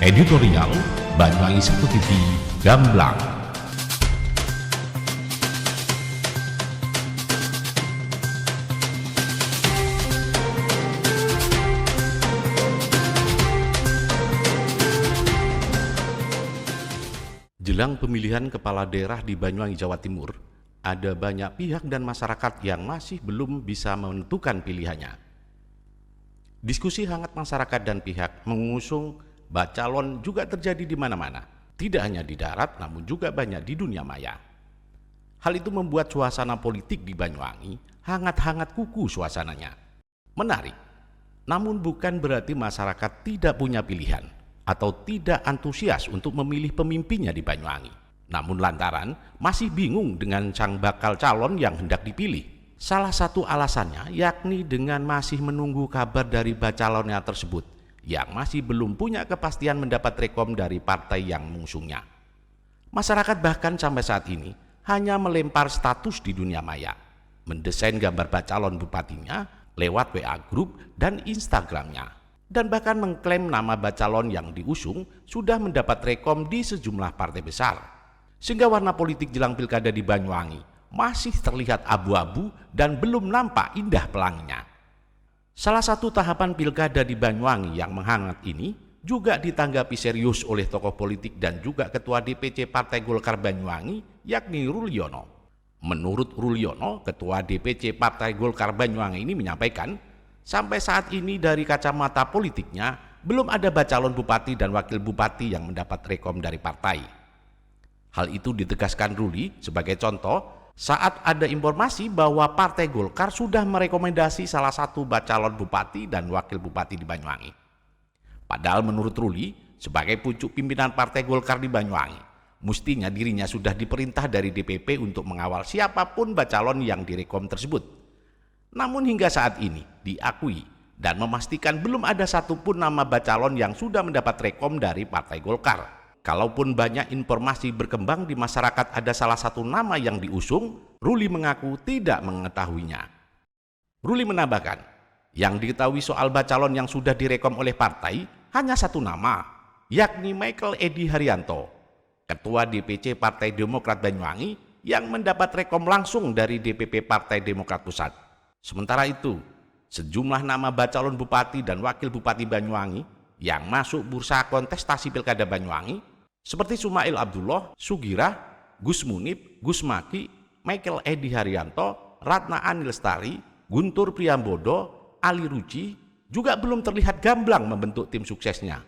Editorial Banyuwangi 1 TV Gamblang. Jelang pemilihan kepala daerah di Banyuwangi, Jawa Timur, ada banyak pihak dan masyarakat yang masih belum bisa menentukan pilihannya. Diskusi hangat masyarakat dan pihak mengusung calon juga terjadi di mana-mana, tidak hanya di darat namun juga banyak di dunia maya. Hal itu membuat suasana politik di Banyuwangi hangat-hangat kuku suasananya. Menarik, namun bukan berarti masyarakat tidak punya pilihan atau tidak antusias untuk memilih pemimpinnya di Banyuwangi. Namun lantaran masih bingung dengan sang bakal calon yang hendak dipilih. Salah satu alasannya yakni dengan masih menunggu kabar dari bacalonnya tersebut yang masih belum punya kepastian mendapat rekom dari partai yang mengusungnya. Masyarakat bahkan sampai saat ini hanya melempar status di dunia maya, mendesain gambar bacalon bupatinya lewat WA Group dan Instagramnya, dan bahkan mengklaim nama bacalon yang diusung sudah mendapat rekom di sejumlah partai besar, sehingga warna politik jelang pilkada di Banyuwangi masih terlihat abu-abu dan belum nampak indah pelanginya. Salah satu tahapan pilkada di Banyuwangi yang menghangat ini juga ditanggapi serius oleh tokoh politik dan juga Ketua DPC Partai Golkar Banyuwangi, yakni Rulyono. Menurut Rulyono, Ketua DPC Partai Golkar Banyuwangi ini menyampaikan, sampai saat ini dari kacamata politiknya belum ada bacalon bupati dan wakil bupati yang mendapat rekom dari partai. Hal itu ditegaskan Ruli sebagai contoh saat ada informasi bahwa Partai Golkar sudah merekomendasi salah satu bacalon bupati dan wakil bupati di Banyuwangi. Padahal menurut Ruli, sebagai pucuk pimpinan Partai Golkar di Banyuwangi, mestinya dirinya sudah diperintah dari DPP untuk mengawal siapapun bacalon yang direkom tersebut. Namun hingga saat ini diakui dan memastikan belum ada satupun nama bacalon yang sudah mendapat rekom dari Partai Golkar. Kalaupun banyak informasi berkembang di masyarakat ada salah satu nama yang diusung, Ruli mengaku tidak mengetahuinya. Ruli menambahkan, yang diketahui soal bacalon yang sudah direkom oleh partai hanya satu nama, yakni Michael Edi Haryanto, Ketua DPC Partai Demokrat Banyuwangi yang mendapat rekom langsung dari DPP Partai Demokrat Pusat. Sementara itu, sejumlah nama bacalon bupati dan wakil bupati Banyuwangi yang masuk bursa kontestasi pilkada Banyuwangi seperti Sumail Abdullah, Sugirah, Gus Munib, Gus Maki, Michael Edi Haryanto, Ratna Ani Lestari, Guntur Priambodo, Ali Ruci juga belum terlihat gamblang membentuk tim suksesnya.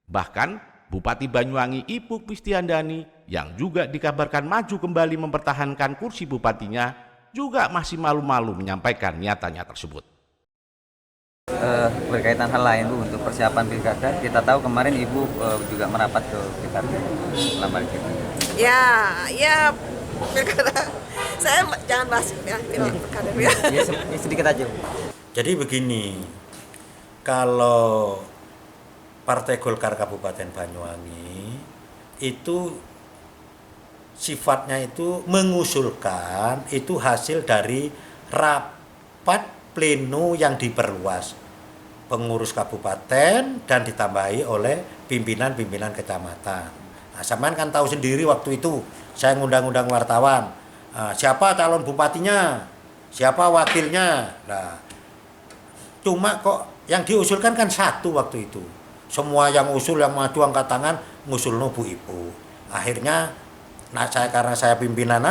Bahkan Bupati Banyuwangi Ipuk Pistiandani yang juga dikabarkan maju kembali mempertahankan kursi bupatinya juga masih malu-malu menyampaikan niatannya tersebut. Berkaitan hal lain Bu, untuk persiapan pilkada, kita tahu kemarin Ibu juga merapat ke pilkada selama itu. Ya pilkada. Saya jangan bahas ya pilkada ya. Ya, sedikit aja Bu. Jadi begini, kalau Partai Golkar Kabupaten Banyuwangi itu sifatnya itu mengusulkan itu hasil dari rapat pleno yang diperluas pengurus kabupaten dan ditambahi oleh pimpinan-pimpinan kecamatan. Nah, sampean kan tahu sendiri waktu itu saya ngundang-undang wartawan, siapa calon bupatinya, siapa wakilnya. Nah, cuma kok yang diusulkan kan satu waktu itu. Semua yang usul, yang maju angkat tangan ngusulno Bu Ibu. Akhirnya karena saya pimpinan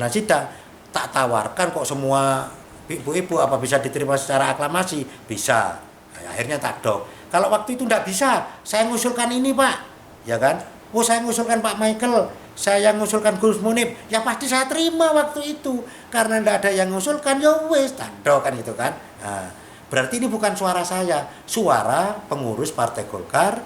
sidang, tak tawarkan kok semua Ibu apa bisa diterima secara aklamasi? Bisa. Nah, akhirnya tak dok. Kalau waktu itu tidak bisa, saya ngusulkan ini Pak, ya kan? Oh saya ngusulkan Pak Michael, saya ngusulkan Gus Munib, ya pasti saya terima waktu itu. Karena tidak ada yang ngusulkan, ya wes, tak dok kan itu kan. Nah, berarti ini bukan suara saya, suara pengurus Partai Golkar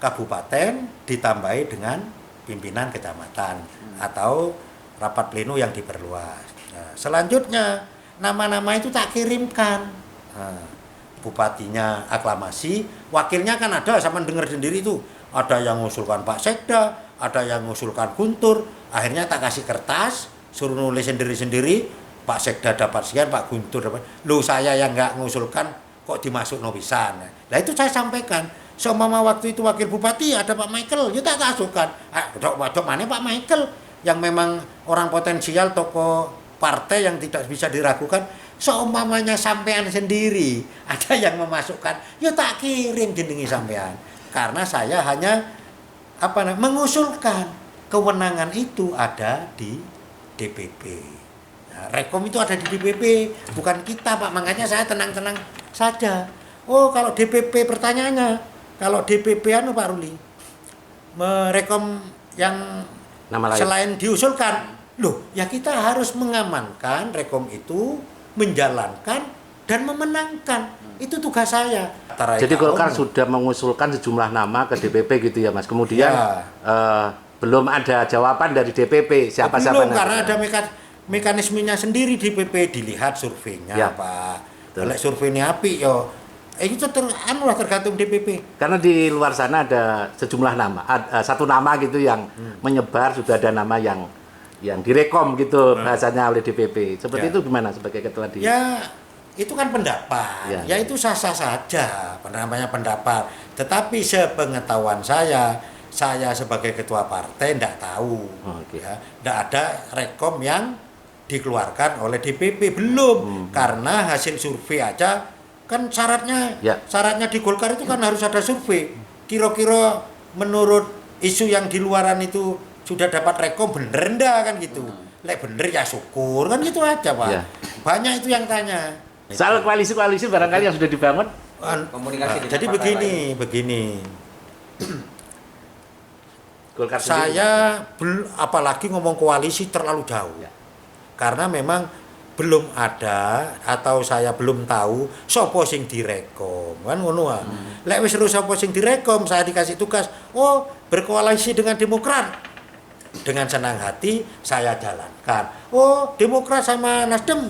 Kabupaten ditambahi dengan pimpinan kecamatan atau rapat pleno yang diperluas. Nah, selanjutnya nama-nama itu tak kirimkan. Nah, bupatinya aklamasi, wakilnya kan ada, sama dengar sendiri itu. Ada yang mengusulkan Pak Sekda, ada yang mengusulkan Guntur. Akhirnya tak kasih kertas, suruh nulis sendiri-sendiri. Pak Sekda dapat sekian, Pak Guntur dapat. Loh saya yang nggak mengusulkan kok dimasuk nopisan. Nah itu saya sampaikan. Seumpama waktu itu wakil bupati ada Pak Michael, ya tak ajukan. Dok mana Pak Michael yang memang orang potensial, tokoh partai yang tidak bisa diragukan. Seumpamanya sampean sendiri ada yang memasukkan, ya tak kirim jenengi sampean. Karena saya hanya mengusulkan, kewenangan itu ada di DPP. Nah, Rekom itu ada di DPP, bukan kita Pak. Makanya saya tenang-tenang saja. Oh, kalau DPP pertanyaannya, kalau DPP Pak Ruli merekom yang Nama lain. selain diusulkan, loh ya kita harus mengamankan Rekom itu, menjalankan dan memenangkan. Itu tugas saya. Jadi Golkar sudah mengusulkan sejumlah nama ke DPP gitu ya Mas. Kemudian belum ada jawaban dari DPP siapa-siapa. Belum, karena ada mekanismenya sendiri DPP, dilihat surveinya ya, Pak. Kalau surveinya api yo itu tergantung DPP. Karena di luar sana ada sejumlah nama, satu nama gitu yang menyebar, sudah ada nama yang direkom gitu bahasanya oleh DPP. Seperti itu gimana sebagai ketua di? Ya itu kan pendapat, ya itu sah-sah saja, namanya pendapat. Tetapi sepengetahuan saya sebagai ketua partai tidak tahu, ya, tidak ada rekom yang dikeluarkan oleh DPP, belum. Karena hasil survei aja kan syaratnya di Golkar itu kan harus ada survei. Kira-kira menurut isu yang di luaran itu sudah dapat rekom bener enggak kan gitu. Lek bener ya syukur kan gitu aja Pak. Banyak itu yang tanya. Soal koalisi barangkali yang sudah dibangun. Komunikasi Jadi begini. Golkar Saya apalagi ngomong koalisi terlalu jauh. Karena memang belum ada atau saya belum tahu sopo sing direkom kan ngono ah. Lek wis sopo sing direkom, saya dikasih tugas, berkoalisi dengan Demokrat. Dengan senang hati saya jalankan. Demokrat sama Nasdem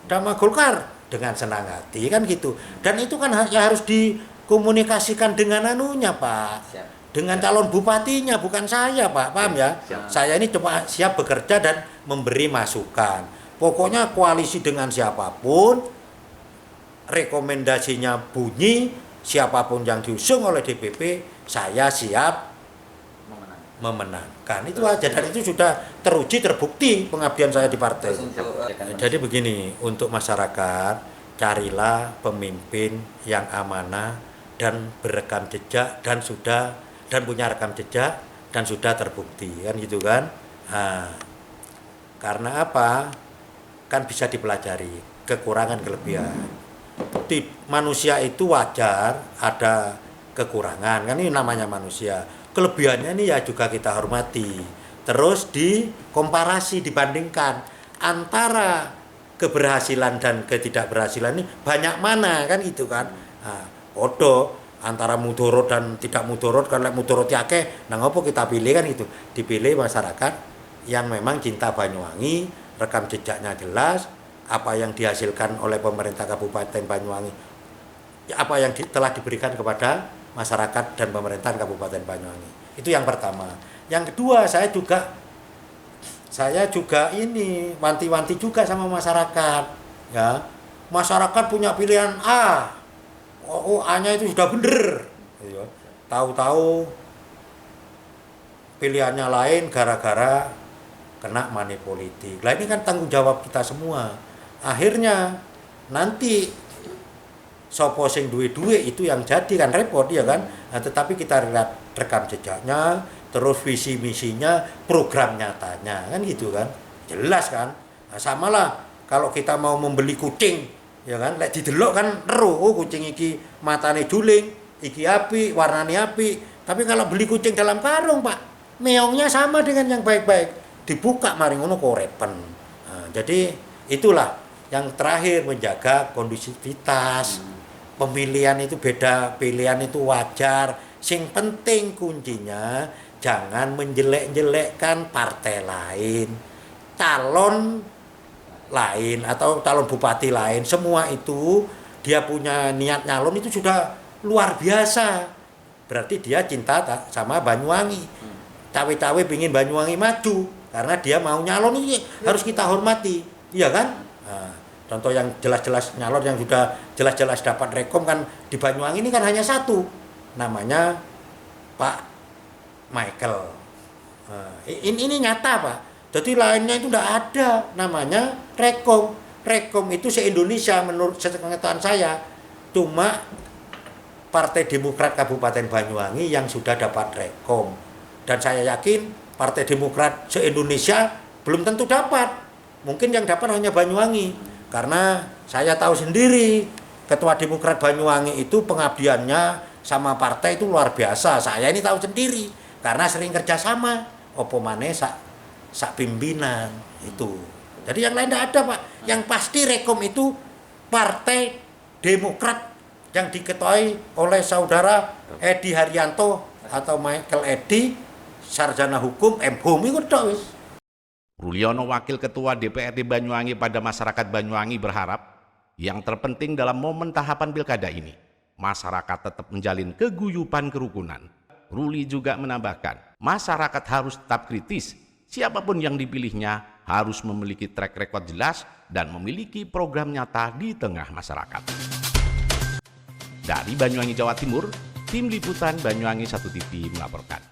sama Golkar dengan senang hati kan gitu. Dan itu kan ya harus dikomunikasikan dengan anunya Pak. Dengan calon bupatinya, bukan saya Pak, paham ya? Saya ini cuma siap bekerja dan memberi masukan. Pokoknya koalisi dengan siapapun, rekomendasinya bunyi, siapapun yang diusung oleh DPP, saya siap memenangkan. Itu aja, dan itu sudah teruji, terbukti pengabdian saya di partai. Jadi begini, untuk masyarakat, carilah pemimpin yang amanah dan berekam jejak dan punya rekam jejak dan sudah terbukti, kan gitu kan? Karena apa? Kan bisa dipelajari kekurangan kelebihan. Manusia itu wajar ada kekurangan, kan ini namanya manusia. Kelebihannya ini ya juga kita hormati. Terus dikomparasi, dibandingkan antara keberhasilan dan ketidakberhasilan ini banyak mana, kan gitu kan? Antara mudorot dan tidak mudorot, kan mudorot akeh, nah ngopo kita pilih kan itu. Dipilih masyarakat yang memang cinta Banyuwangi, rekam jejaknya jelas, apa yang dihasilkan oleh pemerintah Kabupaten Banyuwangi, apa yang telah diberikan kepada masyarakat dan pemerintahan Kabupaten Banyuwangi. Itu yang pertama. Yang kedua, saya juga ini wanti-wanti juga sama masyarakat, ya. Masyarakat punya pilihan A. A-nya itu sudah bener. Tahu-tahu pilihannya lain gara-gara kena money politik. Lah ini kan tanggung jawab kita semua. Akhirnya nanti sopo sing duwe-duwe itu yang jadi kan repot ya kan. Nah, tetapi kita lihat rekam jejaknya, terus visi misinya, program nyatanya, kan gitu kan. Jelas kan. Nah, samalah kalau kita mau membeli kucing, ya kan, lek didelok kan ero, kucing iki matane juling, iki api, warnane api. Tapi kalau beli kucing dalam karung, Pak, meongnya sama dengan yang baik-baik. Dibuka mari ngono kok repen. Nah, jadi itulah yang terakhir, menjaga kondusivitas. Pemilihan itu beda, pilihan itu wajar. Sing penting kuncinya jangan menjelek-jelekkan partai lain, calon lain atau calon bupati lain. Semua itu dia punya niat nyalon itu sudah luar biasa. Berarti dia cinta sama Banyuwangi. Cawe-cawe pingin Banyuwangi maju karena dia mau nyalon, ini harus kita hormati, iya kan? Nah, contoh yang jelas-jelas nyalon yang sudah jelas-jelas dapat rekom kan di Banyuwangi ini kan hanya satu, namanya Pak Michael. Ini nyata Pak. Jadi lainnya itu tidak ada, namanya Rekom. Rekom itu se-Indonesia menurut pengetahuan saya cuma Partai Demokrat Kabupaten Banyuwangi yang sudah dapat Rekom. Dan saya yakin Partai Demokrat se-Indonesia belum tentu dapat. Mungkin yang dapat hanya Banyuwangi. Karena saya tahu sendiri Ketua Demokrat Banyuwangi itu pengabdiannya sama partai itu luar biasa. Saya ini tahu sendiri karena sering kerjasama. Opo maneh sak pimpinan itu. Jadi yang lain tidak ada Pak. Yang pasti Rekom itu Partai Demokrat yang diketuai oleh saudara Edi Haryanto atau Michael Edi, sarjana hukum M.Hum itu tok wis. Ruliono, Wakil Ketua DPRD Banyuwangi pada masyarakat Banyuwangi berharap yang terpenting dalam momen tahapan pilkada ini, masyarakat tetap menjalin keguyupan kerukunan. Ruli juga menambahkan, masyarakat harus tetap kritis. Siapapun yang dipilihnya harus memiliki track record jelas dan memiliki program nyata di tengah masyarakat. Dari Banyuwangi, Jawa Timur, Tim Liputan Banyuwangi 1 TV melaporkan.